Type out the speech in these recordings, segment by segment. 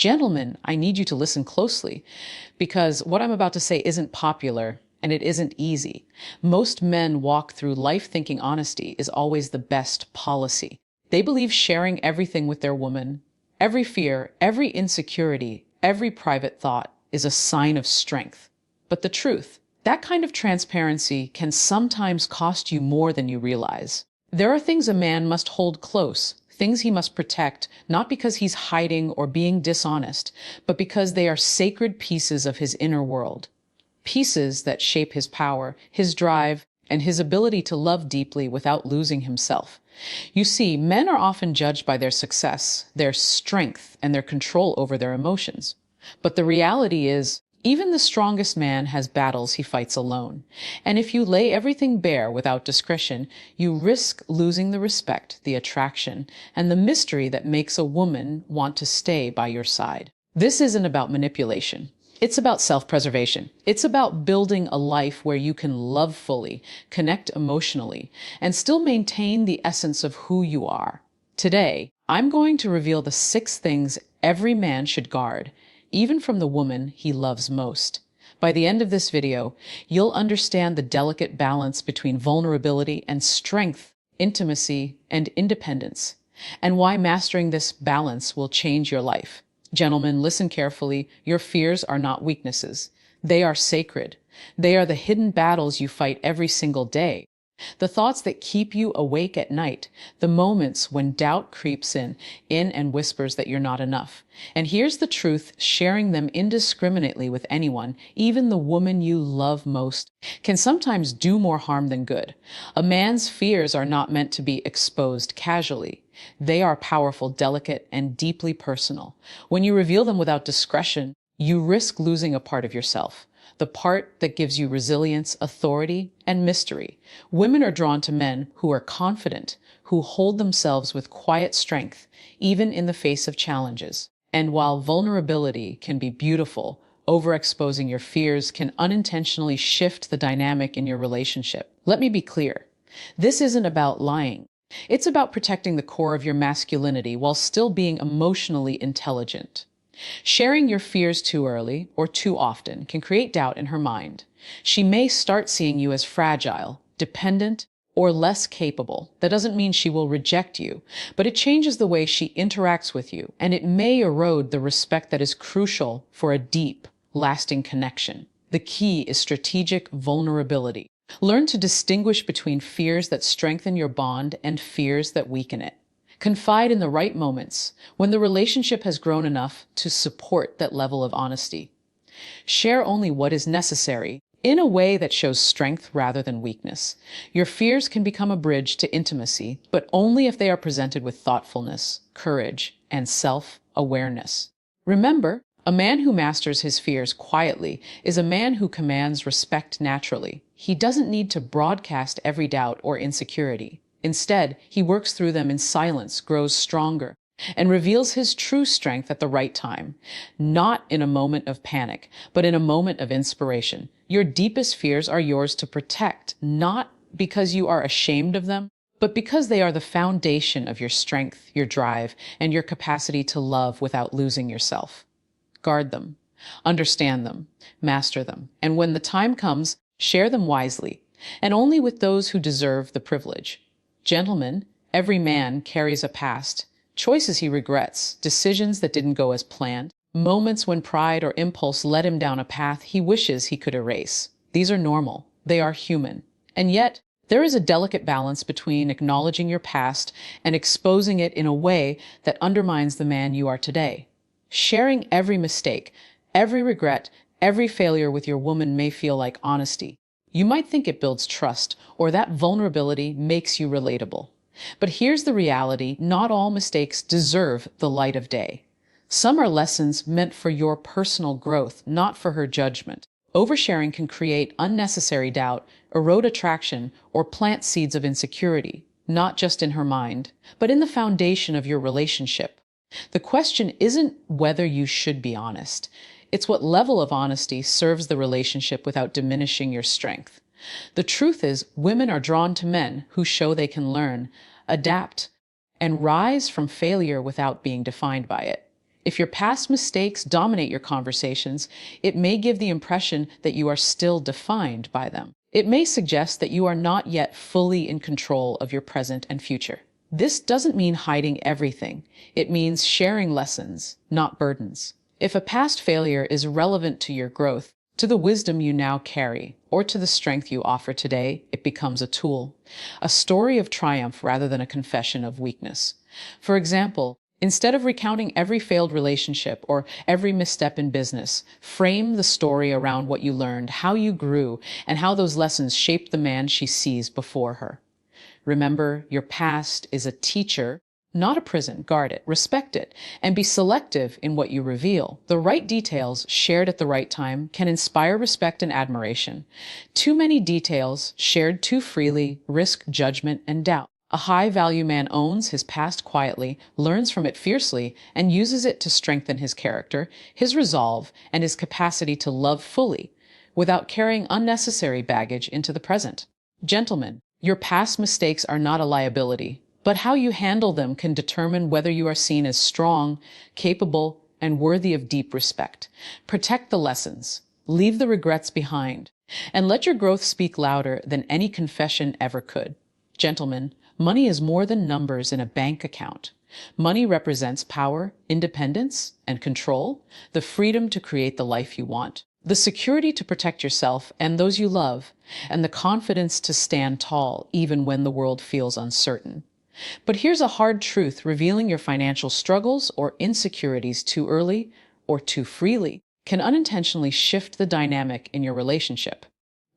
Gentlemen, I need you to listen closely because what I'm about to say isn't popular and it isn't easy. Most men walk through life thinking honesty is always the best policy. They believe sharing everything with their woman, every fear, every insecurity, every private thought is a sign of strength. But the truth, that kind of transparency can sometimes cost you more than you realize. There are things a man must hold close, things he must protect, not because he's hiding or being dishonest, but because they are sacred pieces of his inner world. Pieces that shape his power, his drive, and his ability to love deeply without losing himself. You see, men are often judged by their success, their strength, and their control over their emotions. But the reality is, even the strongest man has battles he fights alone. And if you lay everything bare without discretion, you risk losing the respect, the attraction, and the mystery that makes a woman want to stay by your side. This isn't about manipulation. It's about self-preservation. It's about building a life where you can love fully, connect emotionally, and still maintain the essence of who you are. Today, I'm going to reveal the 6 things every man should guard, even from the woman he loves most. By the end of this video, you'll understand the delicate balance between vulnerability and strength, intimacy and independence, and why mastering this balance will change your life. Gentlemen, listen carefully. Your fears are not weaknesses. They are sacred. They are the hidden battles you fight every single day. The thoughts that keep you awake at night, the moments when doubt creeps in and whispers that you're not enough. And here's the truth, sharing them indiscriminately with anyone, even the woman you love most, can sometimes do more harm than good. A man's fears are not meant to be exposed casually. They are powerful, delicate, and deeply personal. When you reveal them without discretion, you risk losing a part of yourself. The part that gives you resilience, authority, and mystery. Women are drawn to men who are confident, who hold themselves with quiet strength, even in the face of challenges. And while vulnerability can be beautiful, overexposing your fears can unintentionally shift the dynamic in your relationship. Let me be clear. This isn't about lying. It's about protecting the core of your masculinity while still being emotionally intelligent. Sharing your fears too early or too often can create doubt in her mind. She may start seeing you as fragile, dependent, or less capable. That doesn't mean she will reject you, but it changes the way she interacts with you, and it may erode the respect that is crucial for a deep, lasting connection. The key is strategic vulnerability. Learn to distinguish between fears that strengthen your bond and fears that weaken it. Confide in the right moments, when the relationship has grown enough to support that level of honesty. Share only what is necessary, in a way that shows strength rather than weakness. Your fears can become a bridge to intimacy, but only if they are presented with thoughtfulness, courage, and self-awareness. Remember, a man who masters his fears quietly is a man who commands respect naturally. He doesn't need to broadcast every doubt or insecurity. Instead, he works through them in silence, grows stronger, and reveals his true strength at the right time, not in a moment of panic, but in a moment of inspiration. Your deepest fears are yours to protect, not because you are ashamed of them, but because they are the foundation of your strength, your drive, and your capacity to love without losing yourself. Guard them, understand them, master them, and when the time comes, share them wisely, and only with those who deserve the privilege. Gentlemen, every man carries a past, choices he regrets, decisions that didn't go as planned, moments when pride or impulse led him down a path he wishes he could erase. These are normal. They are human. And yet, there is a delicate balance between acknowledging your past and exposing it in a way that undermines the man you are today. Sharing every mistake, every regret, every failure with your woman may feel like honesty. You might think it builds trust, or that vulnerability makes you relatable. But here's the reality, not all mistakes deserve the light of day. Some are lessons meant for your personal growth, not for her judgment. Oversharing can create unnecessary doubt, erode attraction, or plant seeds of insecurity, not just in her mind, but in the foundation of your relationship. The question isn't whether you should be honest. It's what level of honesty serves the relationship without diminishing your strength. The truth is, women are drawn to men who show they can learn, adapt, and rise from failure without being defined by it. If your past mistakes dominate your conversations, it may give the impression that you are still defined by them. It may suggest that you are not yet fully in control of your present and future. This doesn't mean hiding everything. It means sharing lessons, not burdens. If a past failure is relevant to your growth, to the wisdom you now carry, or to the strength you offer today, it becomes a tool, a story of triumph rather than a confession of weakness. For example, instead of recounting every failed relationship or every misstep in business, frame the story around what you learned, how you grew, and how those lessons shaped the man she sees before her. Remember, your past is a teacher, not a prison. Guard it, respect it, and be selective in what you reveal. The right details shared at the right time can inspire respect and admiration. Too many details shared too freely risk judgment and doubt. A high-value man owns his past quietly, learns from it fiercely, and uses it to strengthen his character, his resolve, and his capacity to love fully, without carrying unnecessary baggage into the present. Gentlemen, your past mistakes are not a liability, but how you handle them can determine whether you are seen as strong, capable, and worthy of deep respect. Protect the lessons, leave the regrets behind, and let your growth speak louder than any confession ever could. Gentlemen, money is more than numbers in a bank account. Money represents power, independence, and control, the freedom to create the life you want, the security to protect yourself and those you love, and the confidence to stand tall even when the world feels uncertain. But here's a hard truth: revealing your financial struggles or insecurities too early or too freely can unintentionally shift the dynamic in your relationship.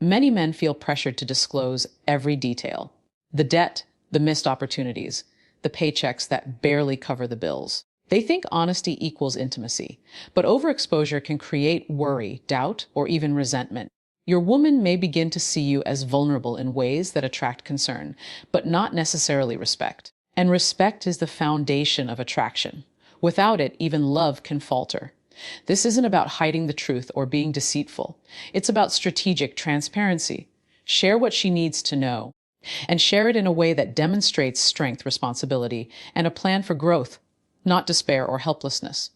Many men feel pressured to disclose every detail: the debt, the missed opportunities, the paychecks that barely cover the bills. They think honesty equals intimacy, but overexposure can create worry, doubt, or even resentment. Your woman may begin to see you as vulnerable in ways that attract concern, but not necessarily respect. And respect is the foundation of attraction. Without it, even love can falter. This isn't about hiding the truth or being deceitful. It's about strategic transparency. Share what she needs to know, and share it in a way that demonstrates strength, responsibility, and a plan for growth, not despair or helplessness.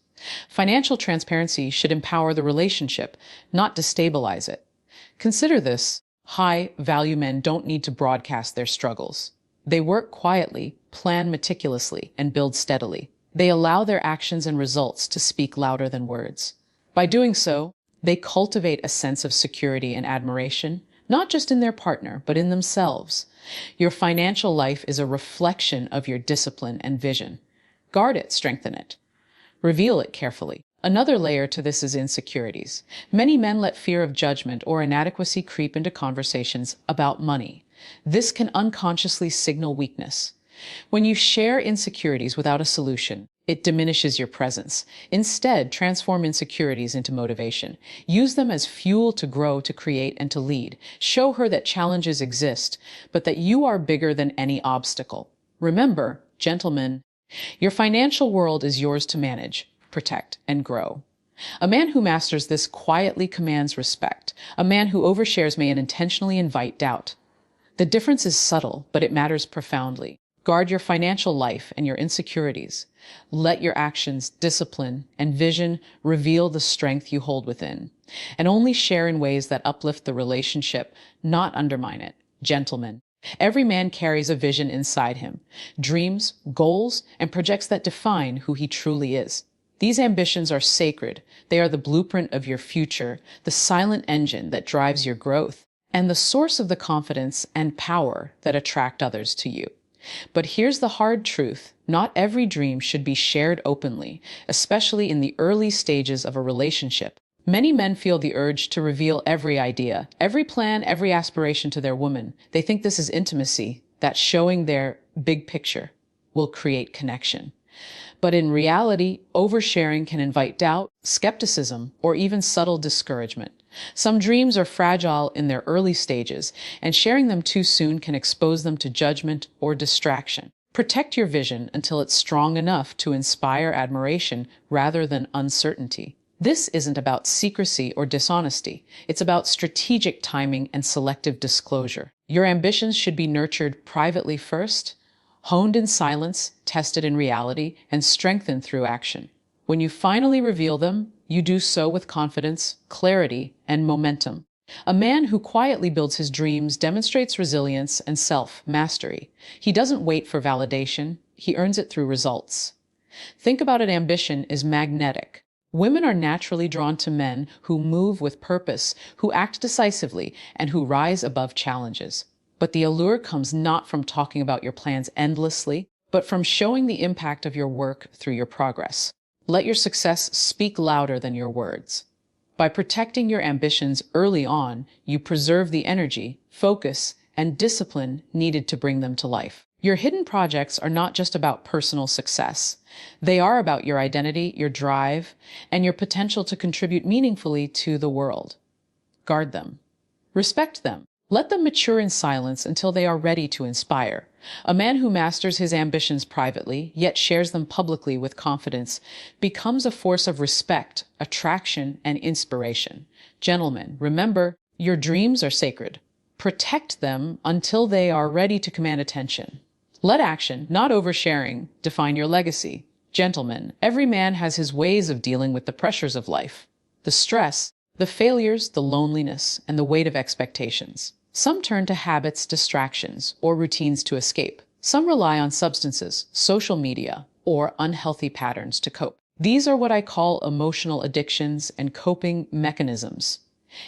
Financial transparency should empower the relationship, not destabilize it. Consider this: high-value men don't need to broadcast their struggles. They work quietly, plan meticulously, and build steadily. They allow their actions and results to speak louder than words. By doing so, they cultivate a sense of security and admiration, not just in their partner, but in themselves. Your financial life is a reflection of your discipline and vision. Guard it, strengthen it. Reveal it carefully. Another layer to this is insecurities. Many men let fear of judgment or inadequacy creep into conversations about money. This can unconsciously signal weakness. When you share insecurities without a solution, it diminishes your presence. Instead, transform insecurities into motivation. Use them as fuel to grow, to create, and to lead. Show her that challenges exist, but that you are bigger than any obstacle. Remember, gentlemen, your financial world is yours to manage, protect, and grow. A man who masters this quietly commands respect. A man who overshares may unintentionally invite doubt. The difference is subtle, but it matters profoundly. Guard your financial life and your insecurities. Let your actions, discipline, and vision reveal the strength you hold within. And only share in ways that uplift the relationship, not undermine it. Gentlemen, every man carries a vision inside him, dreams, goals, and projects that define who he truly is. These ambitions are sacred. They are the blueprint of your future, the silent engine that drives your growth, and the source of the confidence and power that attract others to you. But here's the hard truth: not every dream should be shared openly, especially in the early stages of a relationship. Many men feel the urge to reveal every idea, every plan, every aspiration to their woman. They think this is intimacy, that showing their big picture will create connection. But in reality, oversharing can invite doubt, skepticism, or even subtle discouragement. Some dreams are fragile in their early stages, and sharing them too soon can expose them to judgment or distraction. Protect your vision until it's strong enough to inspire admiration rather than uncertainty. This isn't about secrecy or dishonesty. It's about strategic timing and selective disclosure. Your ambitions should be nurtured privately first, honed in silence, tested in reality, and strengthened through action. When you finally reveal them, you do so with confidence, clarity, and momentum. A man who quietly builds his dreams demonstrates resilience and self-mastery. He doesn't wait for validation, he earns it through results. Think about it, ambition is magnetic. Women are naturally drawn to men who move with purpose, who act decisively, and who rise above challenges. But the allure comes not from talking about your plans endlessly, but from showing the impact of your work through your progress. Let your success speak louder than your words. By protecting your ambitions early on, you preserve the energy, focus, and discipline needed to bring them to life. Your hidden projects are not just about personal success. They are about your identity, your drive, and your potential to contribute meaningfully to the world. Guard them. Respect them. Let them mature in silence until they are ready to inspire. A man who masters his ambitions privately, yet shares them publicly with confidence, becomes a force of respect, attraction, and inspiration. Gentlemen, remember, your dreams are sacred. Protect them until they are ready to command attention. Let action, not oversharing, define your legacy. Gentlemen, every man has his ways of dealing with the pressures of life. The stress, the failures, the loneliness, and the weight of expectations. Some turn to habits, distractions, or routines to escape. Some rely on substances, social media, or unhealthy patterns to cope. These are what I call emotional addictions and coping mechanisms.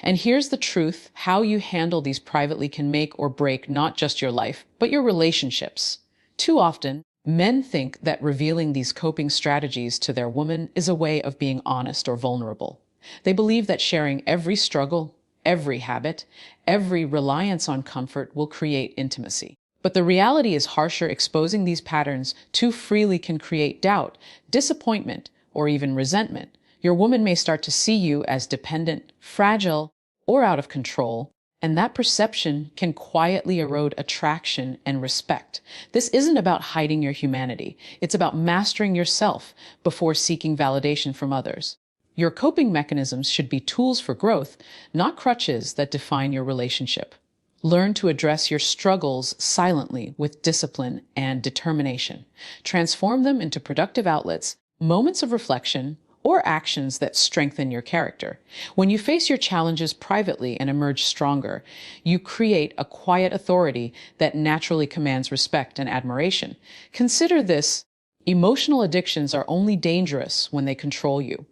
And here's the truth: how you handle these privately can make or break not just your life, but your relationships. Too often, men think that revealing these coping strategies to their woman is a way of being honest or vulnerable. They believe that sharing every struggle, every habit, every reliance on comfort will create intimacy. But the reality is harsher. Exposing these patterns too freely can create doubt, disappointment, or even resentment. Your woman may start to see you as dependent, fragile, or out of control, and that perception can quietly erode attraction and respect. This isn't about hiding your humanity. It's about mastering yourself before seeking validation from others. Your coping mechanisms should be tools for growth, not crutches that define your relationship. Learn to address your struggles silently with discipline and determination. Transform them into productive outlets, moments of reflection, or actions that strengthen your character. When you face your challenges privately and emerge stronger, you create a quiet authority that naturally commands respect and admiration. Consider this: emotional addictions are only dangerous when they control you.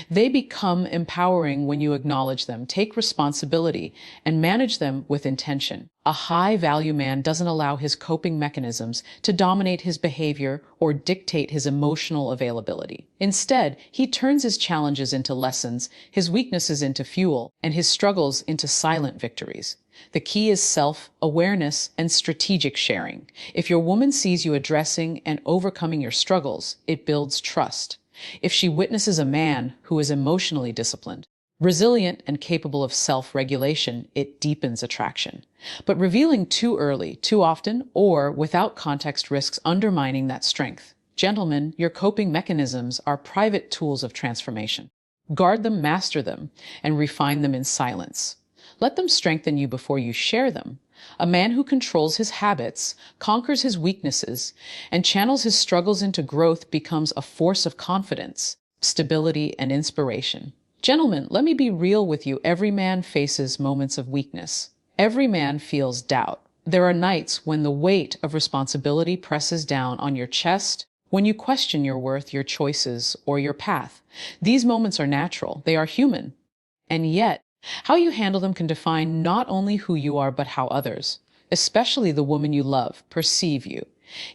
They become empowering when you acknowledge them, take responsibility, and manage them with intention. A high-value man doesn't allow his coping mechanisms to dominate his behavior or dictate his emotional availability. Instead, he turns his challenges into lessons, his weaknesses into fuel, and his struggles into silent victories. The key is self-awareness and strategic sharing. If your woman sees you addressing and overcoming your struggles, it builds trust. If she witnesses a man who is emotionally disciplined, resilient, and capable of self-regulation, it deepens attraction. But revealing too early, too often, or without context risks undermining that strength. Gentlemen, your coping mechanisms are private tools of transformation. Guard them, master them, and refine them in silence. Let them strengthen you before you share them. A man who controls his habits, conquers his weaknesses, and channels his struggles into growth becomes a force of confidence, stability, and inspiration. Gentlemen, let me be real with you. Every man faces moments of weakness. Every man feels doubt. There are nights when the weight of responsibility presses down on your chest, when you question your worth, your choices, or your path. These moments are natural. They are human. And yet, how you handle them can define not only who you are, but how others, especially the woman you love, perceive you.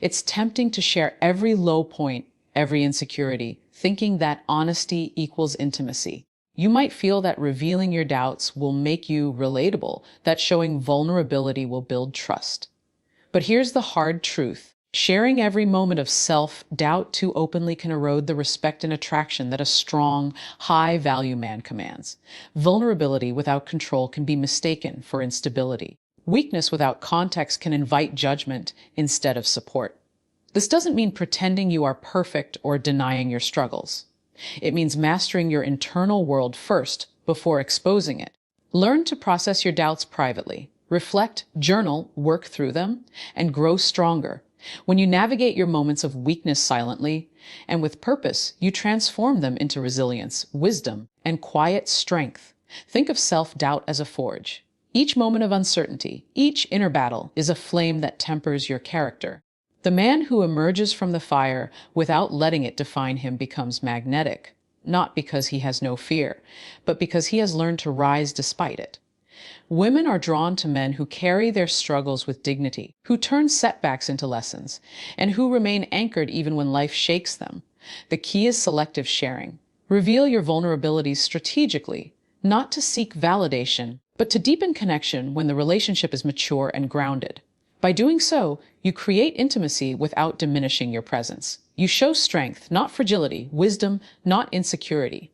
It's tempting to share every low point, every insecurity, thinking that honesty equals intimacy. You might feel that revealing your doubts will make you relatable, that showing vulnerability will build trust. But here's the hard truth. Sharing every moment of self-doubt too openly can erode the respect and attraction that a strong, high-value man commands. Vulnerability without control can be mistaken for instability. Weakness without context can invite judgment instead of support. This doesn't mean pretending you are perfect or denying your struggles. It means mastering your internal world first before exposing it. Learn to process your doubts privately. Reflect, journal, work through them, and grow stronger. When you navigate your moments of weakness silently and with purpose, you transform them into resilience, wisdom, and quiet strength. Think of self-doubt as a forge. Each moment of uncertainty, each inner battle, is a flame that tempers your character. The man who emerges from the fire without letting it define him becomes magnetic, not because he has no fear, but because he has learned to rise despite it. Women are drawn to men who carry their struggles with dignity, who turn setbacks into lessons, and who remain anchored even when life shakes them. The key is selective sharing. Reveal your vulnerabilities strategically, not to seek validation, but to deepen connection when the relationship is mature and grounded. By doing so, you create intimacy without diminishing your presence. You show strength, not fragility, wisdom, not insecurity.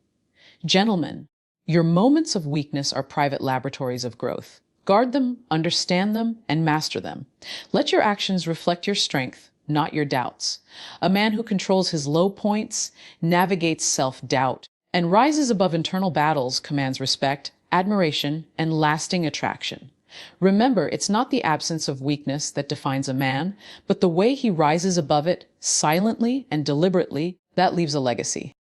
Gentlemen, your moments of weakness are private laboratories of growth. Guard them, understand them, and master them. Let your actions reflect your strength, not your doubts. A man who controls his low points, navigates self-doubt, and rises above internal battles commands respect, admiration, and lasting attraction. Remember, it's not the absence of weakness that defines a man, but the way he rises above it, silently and deliberately, that leaves a legacy.